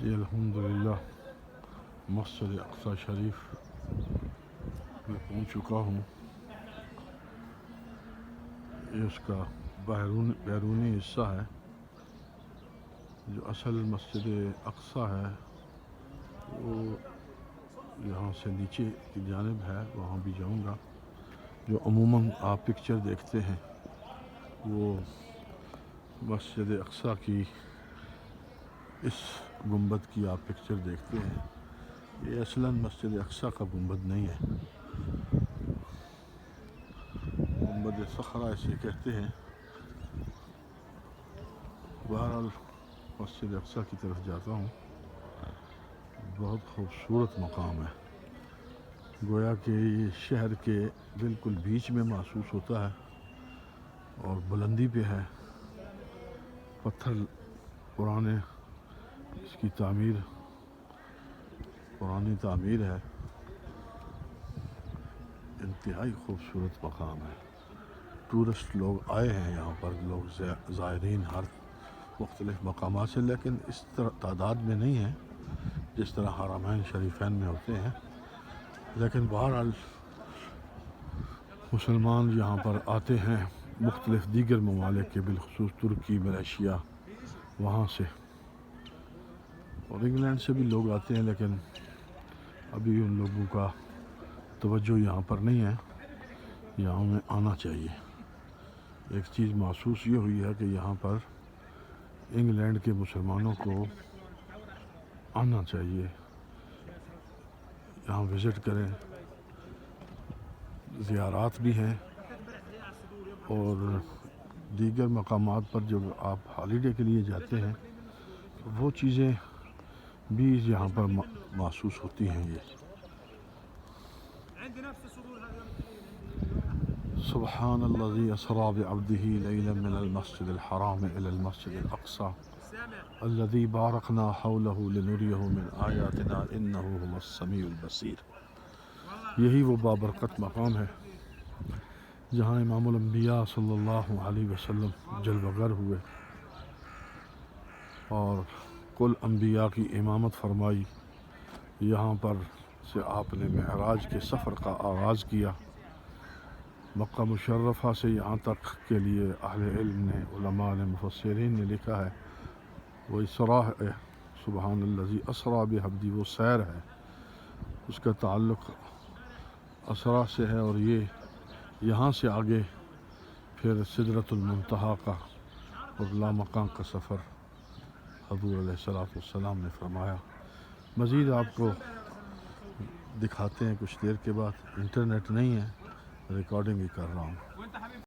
جی الحمدللہ مسجد اقصی شریف میں پہنچ چکا ہوں. یہ اس کا بیرونی حصہ ہے. جو اصل مسجد اقصی ہے وہ یہاں سے نیچے کی جانب ہے، وہاں بھی جاؤں گا. جو عموماً آپ پکچر دیکھتے ہیں وہ مسجد اقصی کی اس گنبد کی آپ پکچر دیکھتے ہیں. یہ اصلاً مسجد اقصی کا گنبد نہیں ہے، گنبد صخرہ اسے کہتے ہیں. بہرحال مسجد اقصی کی طرف جاتا ہوں. بہت خوبصورت مقام ہے، گویا کہ یہ شہر کے بالکل بیچ میں محسوس ہوتا ہے اور بلندی پہ ہے. پتھر پرانے، اس کی پرانی تعمیر ہے. انتہائی خوبصورت مقام ہے. ٹورسٹ لوگ آئے ہیں یہاں پر، لوگ زائرین ہر مختلف مقامات سے، لیکن اس طرح تعداد میں نہیں ہیں جس طرح حرمین شریفین میں ہوتے ہیں. لیکن بہرحال مسلمان یہاں پر آتے ہیں مختلف دیگر ممالک کے، بالخصوص ترکی، ملیشیا، وہاں سے، اور انگلینڈ سے بھی لوگ آتے ہیں. لیکن ابھی ان لوگوں کا توجہ یہاں پر نہیں ہے. یہاں میں آنا چاہیے. ایک چیز محسوس یہ ہوئی ہے کہ یہاں پر انگلینڈ کے مسلمانوں کو آنا چاہیے، یہاں وزٹ کریں. زیارات بھی ہیں اور دیگر مقامات پر جو آپ ہالیڈے کے لیے جاتے ہیں وہ چیزیں بھی یہاں پر محسوس ہوتی ہیں. یہ سبحان الذي اسرى بعبده ليلا من المسجد الحرام الى المسجد الاقصى الذي باركنا حوله لنريه من آیاتنا انه هو السمیع البصیر. یہی وہ بابرکت مقام ہے جہاں امام الانبیاء صلی اللہ علیہ وسلم جلوہ گر ہوئے اور کل انبیاء کی امامت فرمائی. یہاں پر سے آپ نے معراج کے سفر کا آغاز کیا. مکہ مشرفہ سے یہاں تک کے لیے اہل علم نے، علماء نے، مفسرین نے لکھا ہے وہ اسراء ہے. سبحان الذی اسریٰ بعبدہ، وہ سیر ہے، اس کا تعلق اسراء سے ہے. اور یہ یہاں سے آگے پھر سدرۃ المنتہا کا اور لامکان کا سفر حضور علیہ السلام نے فرمایا. مزید آپ کو دکھاتے ہیں کچھ دیر کے بعد. انٹرنیٹ نہیں ہے، ریکارڈنگ ہی کر رہا ہوں.